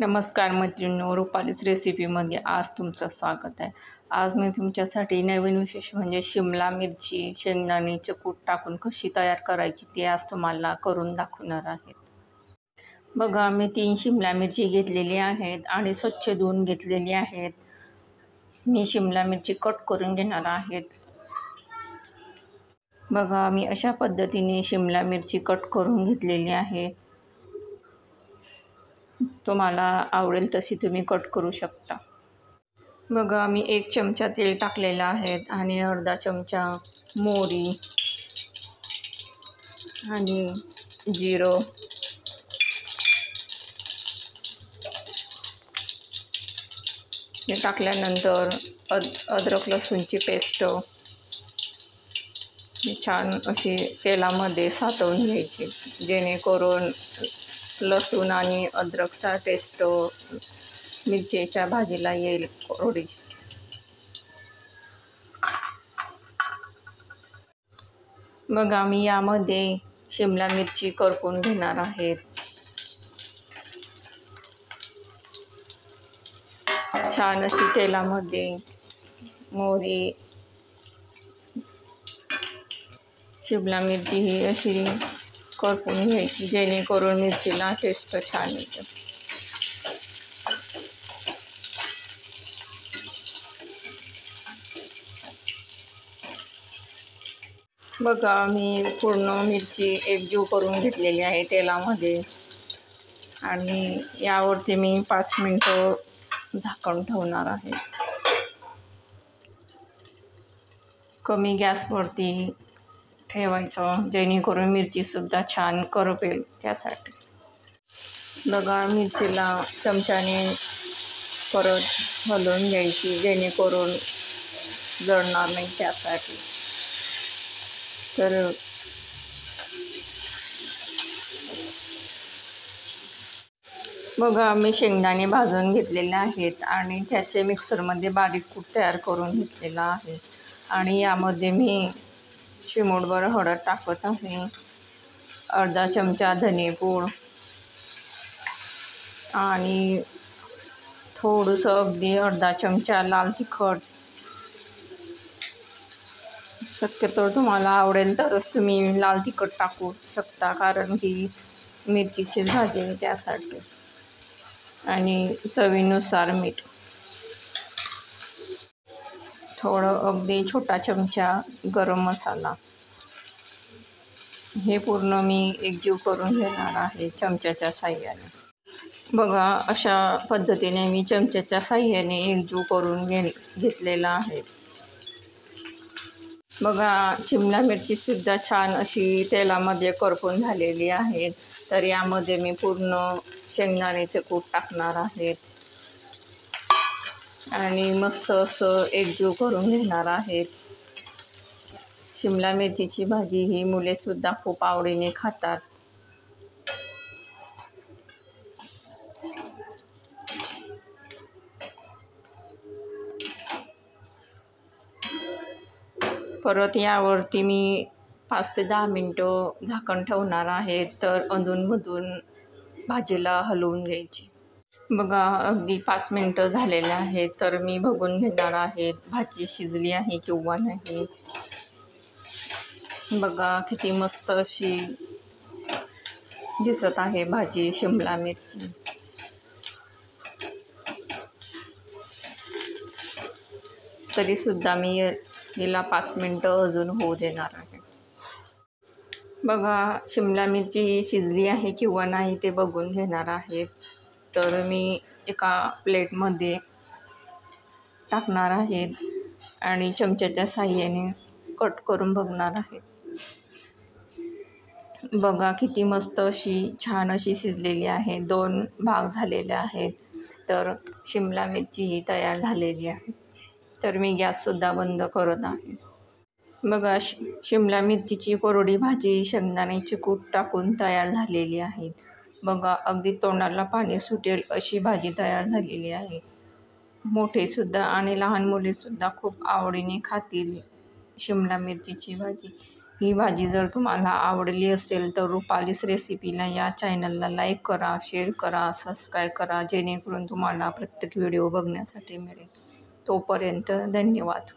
नमस्कार मैत्रिणींनो, रुपालीच रेसिपीमध्ये आज तुमचं स्वागत आहे. आज मी तुमच्यासाठी नवीन विशेष म्हणजे शिमला मिरची शेंगदाण्याचं कूट टाकून कशी तयार करायची ते आज तुम्हाला करून दाखवणार आहे. बघा, मी 3 शिमला मिरची घेतलेली आहेत आणि स्वच्छ धुवून घेतलेली आहेत. मी शिमला मिरची कट करून घेणार आहेत. बघा, मी अशा पद्धतीने शिमला मिरची कट करून घेतलेली आहे. तुम्हाला आवडेल तशी तुम्ही कट करू शकता. बघा, मी 1 चमचा तेल टाकलेलं आहे आणि अर्धा चमचा मोहरी आणि जिरं, हे टाकल्यानंतर अद्रक लसूणची पेस्ट छान अशी तेलामध्ये सातवून घ्यायची, जेणेकरून लसूण आणि अद्रकचा टेस्ट मिरचीच्या भाजीला येईल थोडी. मग आम्ही यामध्ये शिमला मिरची करपून घेणार आहेत. छान अशी तेलामध्ये मोहरी, शिमला मिरची ही अशी करपून घ्यायची, जेणेकरून मिरचीला टेस्ट छान येते. बघा, मी पूर्ण मिरची एकजीव करून घेतलेली आहे तेलामध्ये आणि यावरती मी 5 मिनिटं झाकण ठेवणार आहे. कमी गॅसवरती ठेवायचं, जेणेकरून मिरचीसुद्धा छान करपेल त्यासाठी. बघा, मिरचीला चमच्याने परत हलवून घ्यायची, जेणेकरून जळणार नाही त्यासाठी. तर बघा, मी शेंगदाणे भाजून घेतलेले आहेत आणि त्याचे मिक्सरमध्ये बारीक कूट तयार करून घेतलेला आहे. आणि यामध्ये मी चिमूटभर हळद टाकत आहे, अर्धा चमचा धनेपूड आणि थोडंसं अगदी अर्धा चमचा लाल तिखट. शक्यतो तुम्हाला आवडेल तरच तुम्ही लाल तिखट टाकू शकता, कारण की मिरचीची भाजी आहे त्यासाठी. आणि चवीनुसार मीठ, थोडं अगदी छोटा चमचा गरम मसाला. हे पूर्ण मी एकजीव करून घेणार आहे चमच्याच्या साहाय्याने. बघा, अशा पद्धतीने मी चमच्याच्या साहाय्याने एकजीव करून घेतलेला आहे. बघा, शिमला मिरचीसुद्धा छान अशी तेलामध्ये करपून झालेली आहे. तर यामध्ये मी पूर्ण शेंगदाण्याचे कूट टाकणार आहे आणि मस्त असं एकजीव करून घेणार आहे. शिमला मिरचीची भाजी ही मुलेसुद्धा खूप आवडीने खातात. परत यावरती मी 5 ते 10 मिनटं झाकण ठेवणार आहे. तर अधूनमधून भाजीला हलवून घ्यायची. बघा, अगदी 5 मिनटं झालेले आहेत. तर मी बघून घेणार आहे भाजी शिजली आहे किंवा नाही. बघा, किती मस्त अशी दिसत आहे भाजी शिमला मिरची. तरीसुद्धा मी हिला 5 मिनटं अजून होऊ देणार आहे. बघा, शिमला मिरची शिजली आहे किंवा नाही ते बघून घेणार आहे. तर मी एका प्लेटमध्ये टाकणार आहे आणि चमच्याच्या साहाय्याने कट करून बघणार आहे. बघा, किती मस्त अशी छान अशी शिजलेली आहे. 2 भाग झालेले आहेत. तर शिमला मिरची ही तयार झालेली आहे. तर मी गॅससुद्धा बंद करत आहे. बघा, शिमला मिरचीची कोरडी भाजी शेंगदाण्याचे कूट टाकून तयार झालेली आहे. बघा, अगदी तोंडाला पाणी सुटेल अशी भाजी तयार झालेली आहे. मोठेसुद्धा आणि लहान मुलेसुद्धा खूप आवडीने खातील शिमला मिरचीची भाजी. ही भाजी जर तुम्हाला आवडली असेल तर रुपालीस रेसिपीला या चॅनलला लाईक करा, शेअर करा, सबस्क्राईब करा, जेणेकरून तुम्हाला प्रत्येक व्हिडिओ बघण्यासाठी मिळेल. तोपर्यंत धन्यवाद.